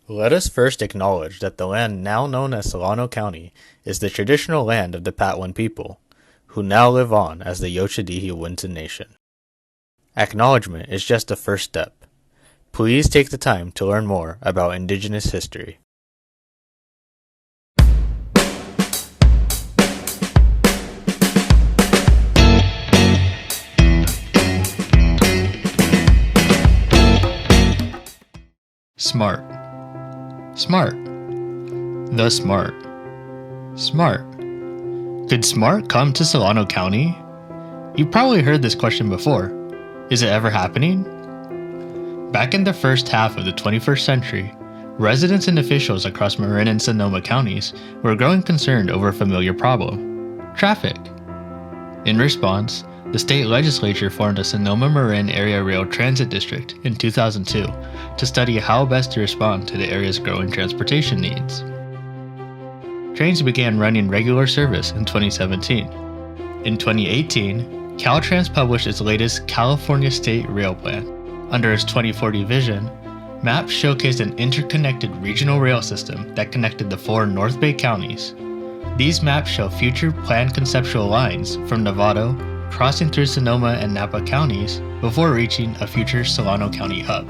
Let us first acknowledge that the land now known as Solano County is the traditional land of the Patwin people, who now live on as the Yochadihi Winton Nation. Acknowledgement is just the first step. Please take the time to learn more about indigenous history. Smart. Smart. The smart. Smart. Could smart come to Solano County? You've probably heard this question before. Is it ever happening? Back in the first half of the 21st century, residents and officials across Marin and Sonoma counties were growing concerned over a familiar problem: traffic. In response, the state legislature formed a Sonoma-Marin Area Rail Transit District in 2002 to study how best to respond to the area's growing transportation needs. Trains began running regular service in 2017. In 2018, Caltrans published its latest California State Rail Plan. Under its 2040 vision, maps showcased an interconnected regional rail system that connected the four North Bay counties. These maps show future planned conceptual lines from Novato, crossing through Sonoma and Napa counties before reaching a future Solano County hub.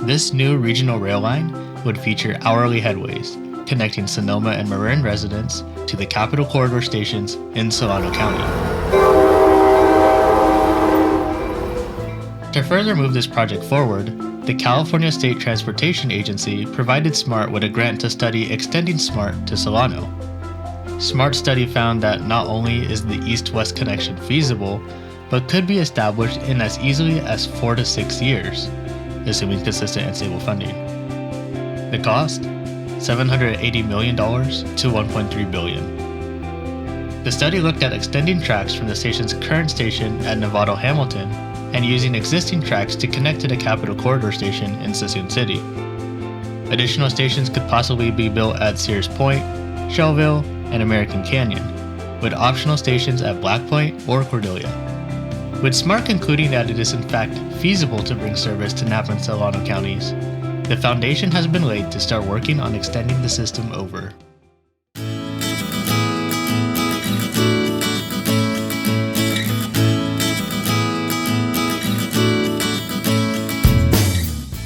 This new regional rail line would feature hourly headways, connecting Sonoma and Marin residents to the Capital Corridor stations in Solano County. To further move this project forward, the California State Transportation Agency provided SMART with a grant to study extending SMART to Solano. SMART's study found that not only is the east-west connection feasible, but could be established in as easily as 4 to 6 years, assuming consistent and stable funding. The cost? $780 million to $1.3 billion. The study looked at extending tracks from the station's current station at Novato Hamilton and using existing tracks to connect to the Capital Corridor station in Suisun City. Additional stations could possibly be built at Sears Point, Shellville, and American Canyon, with optional stations at Black Point or Cordelia. With SMART concluding that it is in fact feasible to bring service to Napa and Solano counties, the foundation has been laid to start working on extending the system over.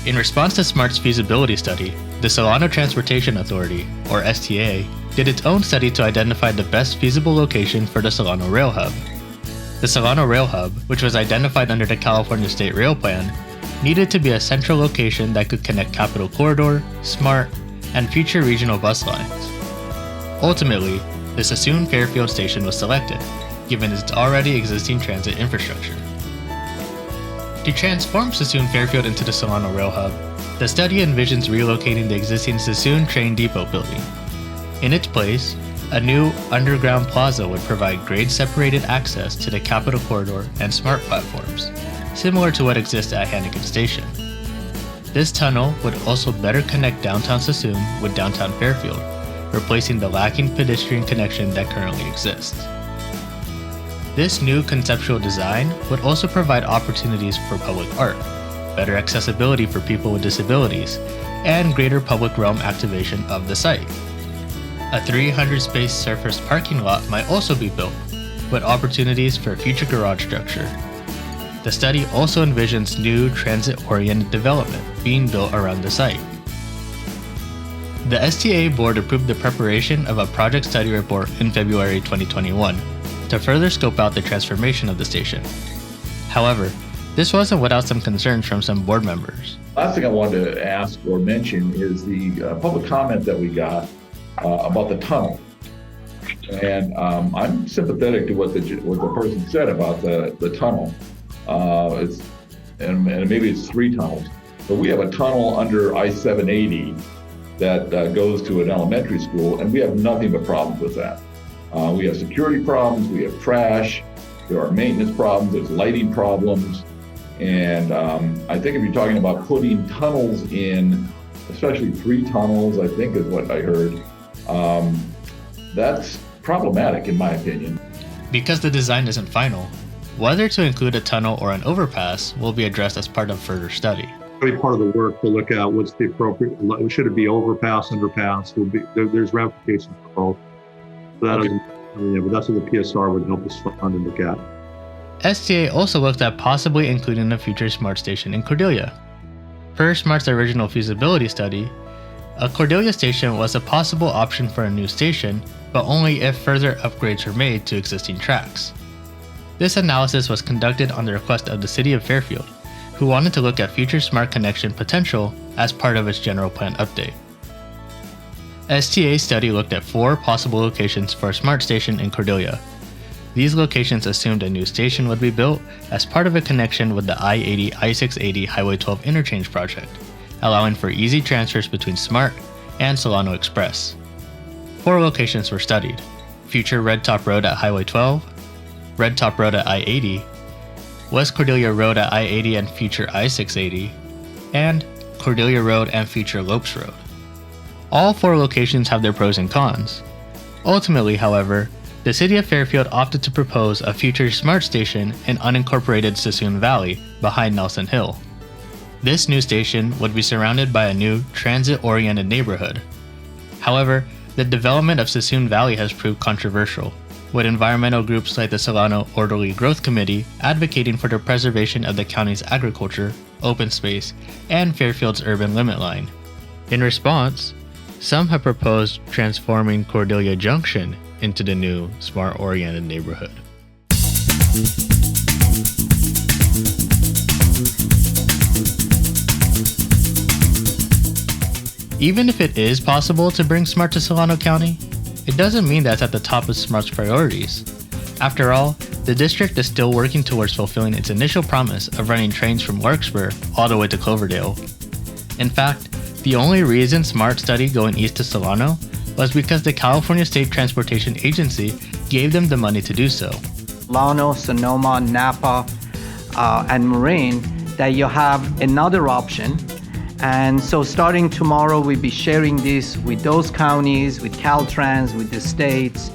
In response to SMART's feasibility study, the Solano Transportation Authority, or STA, did its own study to identify the best feasible location for the Solano Rail Hub. The Solano Rail Hub, which was identified under the California State Rail Plan, needed to be a central location that could connect Capital Corridor, SMART, and future regional bus lines. Ultimately, the Suisun Fairfield station was selected, given its already existing transit infrastructure. To transform Suisun Fairfield into the Solano Rail Hub, the study envisions relocating the existing Suisun Train Depot building. In its place, a new underground plaza would provide grade-separated access to the Capital Corridor and SMART platforms, similar to what exists at Hannigan Station. This tunnel would also better connect downtown Suisun with downtown Fairfield, replacing the lacking pedestrian connection that currently exists. This new conceptual design would also provide opportunities for public art, better accessibility for people with disabilities, and greater public realm activation of the site. A 300-space surface parking lot might also be built, with opportunities for future garage structure. The study also envisions new transit-oriented development being built around the site. The STA board approved the preparation of a project study report in February 2021 to further scope out the transformation of the station. However, this wasn't without some concerns from some board members. Last thing I wanted to ask or mention is the public comment that we got about the tunnel. And I'm sympathetic to what the person said about the tunnel. And maybe it's 3 tunnels, but we have a tunnel under I-780 that goes to an elementary school, and we have nothing but problems with that. We have security problems, we have trash, there are maintenance problems, there's lighting problems. And I think if you're talking about putting tunnels in, especially 3 tunnels, I think is what I heard, that's problematic in my opinion. Because the design isn't final, whether to include a tunnel or an overpass will be addressed as part of further study. be part of the work to look at what's the appropriate, should it be overpass, underpass, there's ramifications for both. So that Okay. but that's what the PSR would help us fund and look at. STA also looked at possibly including a future SMART station in Cordelia. Per SMART's original feasibility study, a Cordelia station was a possible option for a new station, but only if further upgrades were made to existing tracks. This analysis was conducted on the request of the City of Fairfield, who wanted to look at future SMART connection potential as part of its general plan update. STA's study looked at 4 possible locations for a SMART station in Cordelia. These locations assumed a new station would be built as part of a connection with the I-80 I-680 Highway 12 interchange project, allowing for easy transfers between SMART and Solano Express. 4 locations were studied: future Red Top Road at Highway 12, Red Top Road at I-80, West Cordelia Road at I-80 and future I-680, and Cordelia Road and future Lopes Road. All 4 locations have their pros and cons. Ultimately, however, the City of Fairfield opted to propose a future SMART station in unincorporated Suisun Valley behind Nelson Hill. This new station would be surrounded by a new transit-oriented neighborhood. However, the development of Suisun Valley has proved controversial, with environmental groups like the Solano Orderly Growth Committee advocating for the preservation of the county's agriculture, open space, and Fairfield's urban limit line. In response, some have proposed transforming Cordelia Junction into the new SMART-oriented neighborhood. Even if it is possible to bring SMART to Solano County, it doesn't mean that's at the top of SMART's priorities. After all, the district is still working towards fulfilling its initial promise of running trains from Larkspur all the way to Cloverdale. In fact, the only reason SMART studied going east to Solano was because the California State Transportation Agency gave them the money to do so. Solano, Sonoma, Napa, and Marin, that you have another option. And so starting tomorrow, we'll be sharing this with those counties, with Caltrans, with the states.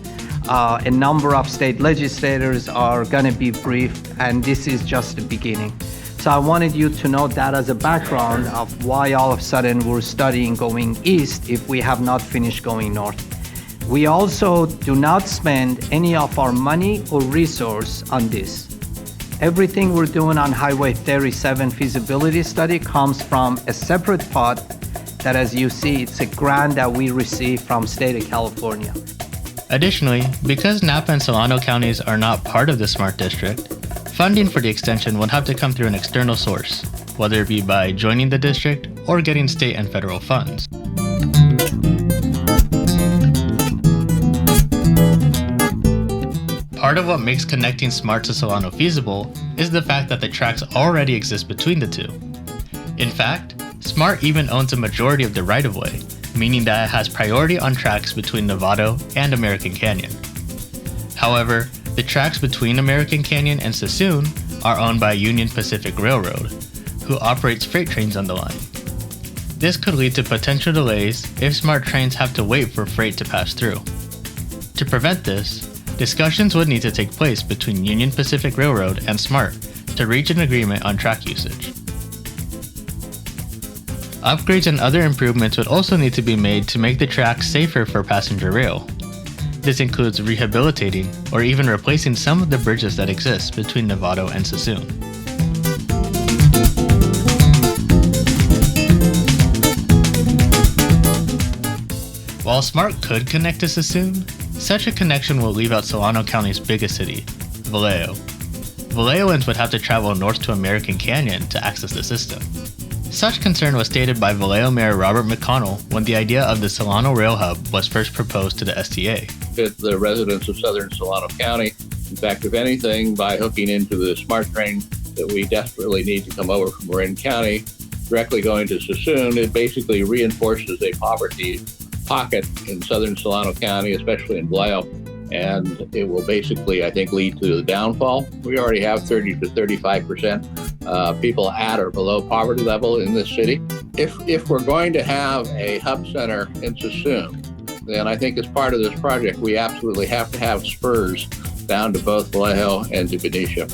A number of state legislators are gonna be briefed, and this is just the beginning. So I wanted you to know that as a background of why all of a sudden we're studying going east if we have not finished going north. We also do not spend any of our money or resource on this. Everything we're doing on Highway 37 feasibility study comes from a separate pot that, as you see, it's a grant that we receive from state of California. Additionally, because Napa and Solano counties are not part of the SMART district, funding for the extension would have to come through an external source, whether it be by joining the district or getting state and federal funds. Part of what makes connecting SMART to Solano feasible is the fact that the tracks already exist between the two. In fact, SMART even owns a majority of the right-of-way, meaning that it has priority on tracks between Novato and American Canyon. However, the tracks between American Canyon and Suisun are owned by Union Pacific Railroad, who operates freight trains on the line. This could lead to potential delays if SMART trains have to wait for freight to pass through. To prevent this, discussions would need to take place between Union Pacific Railroad and SMART to reach an agreement on track usage. Upgrades and other improvements would also need to be made to make the tracks safer for passenger rail. This includes rehabilitating or even replacing some of the bridges that exist between Novato and Suisun. While SMART could connect to Suisun, such a connection will leave out Solano County's biggest city, Vallejo. Vallejoans would have to travel north to American Canyon to access the system. Such concern was stated by Vallejo Mayor Robert McConnell when the idea of the Solano Rail Hub was first proposed to the STA. Fit the residents of southern Solano County. In fact, if anything, by hooking into the SMART train that we desperately need to come over from Marin County, directly going to Suisun, it basically reinforces a poverty pocket in southern Solano County, especially in Vallejo, and it will basically, I think, lead to the downfall. We already have 30 to 35% people at or below poverty level in this city. If we're going to have a hub center in Suisun, then I think as part of this project, we absolutely have to have spurs down to both Vallejo and to Benicia.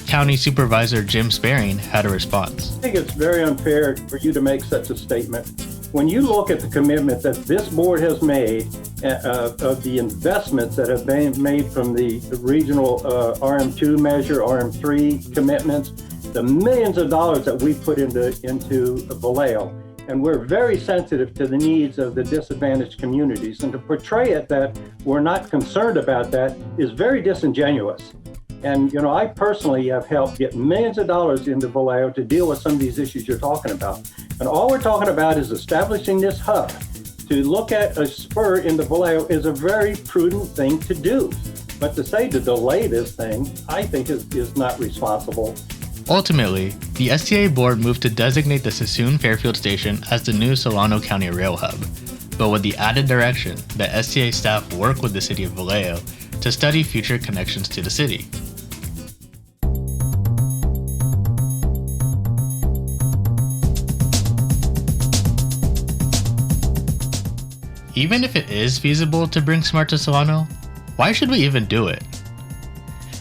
County Supervisor Jim Sparing had a response. I think it's very unfair for you to make such a statement. When you look at the commitment that this board has made of the investments that have been made from the regional RM2 measure, RM3 commitments, the millions of dollars that we put into Vallejo, and we're very sensitive to the needs of the disadvantaged communities. And to portray it that we're not concerned about that is very disingenuous. And, you know, I personally have helped get millions of dollars into Vallejo to deal with some of these issues you're talking about. And all we're talking about is establishing this hub. To look at a spur into Vallejo is a very prudent thing to do. But to say to delay this thing, I think is not responsible. Ultimately, the STA board moved to designate the Suisun Fairfield station as the new Solano County rail hub, but with the added direction that STA staff work with the city of Vallejo to study future connections to the city. Even if it is feasible to bring SMART to Solano, why should we even do it?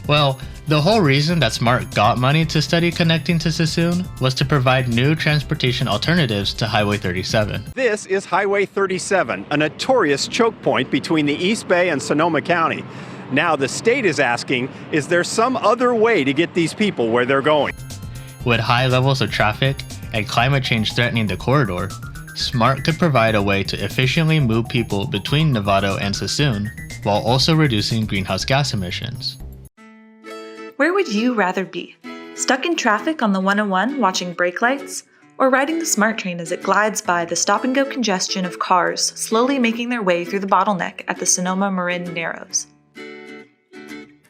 Well, the whole reason that SMART got money to study connecting to Suisun was to provide new transportation alternatives to Highway 37. This is Highway 37, a notorious choke point between the East Bay and Sonoma County. Now the state is asking, is there some other way to get these people where they're going? With high levels of traffic and climate change threatening the corridor, SMART could provide a way to efficiently move people between Novato and Suisun while also reducing greenhouse gas emissions. Where would you rather be? Stuck in traffic on the 101 watching brake lights? Or riding the SMART train as it glides by the stop-and-go congestion of cars slowly making their way through the bottleneck at the Sonoma Marin Narrows?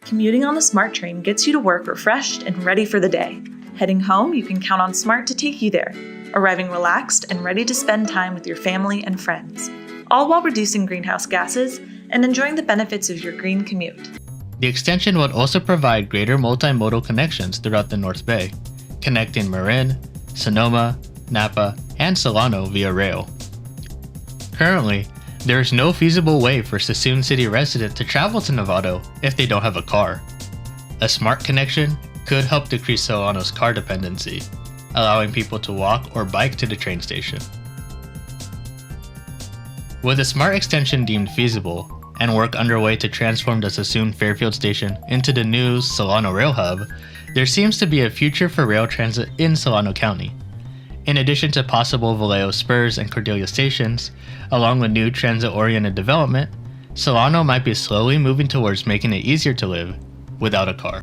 Commuting on the SMART train gets you to work refreshed and ready for the day. Heading home, you can count on SMART to take you there, arriving relaxed and ready to spend time with your family and friends, all while reducing greenhouse gases and enjoying the benefits of your green commute. The extension would also provide greater multimodal connections throughout the North Bay, connecting Marin, Sonoma, Napa, and Solano via rail. Currently, there is no feasible way for Suisun City residents to travel to Novato if they don't have a car. A SMART connection could help decrease Solano's car dependency, allowing people to walk or bike to the train station. With a SMART extension deemed feasible, and work underway to transform the Suisun Fairfield station into the new Solano Rail Hub, there seems to be a future for rail transit in Solano County. In addition to possible Vallejo spurs and Cordelia stations, along with new transit-oriented development, Solano might be slowly moving towards making it easier to live without a car.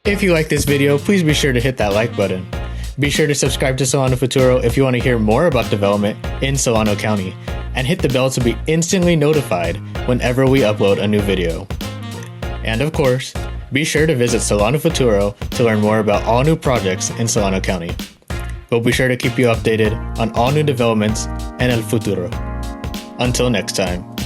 If you like this video, please be sure to hit that like button. Be sure to subscribe to Solano Futuro if you want to hear more about development in Solano County, and hit the bell to be instantly notified whenever we upload a new video. And of course, be sure to visit Solano Futuro to learn more about all new projects in Solano County. We'll be sure to keep you updated on all new developments and El Futuro. Until next time.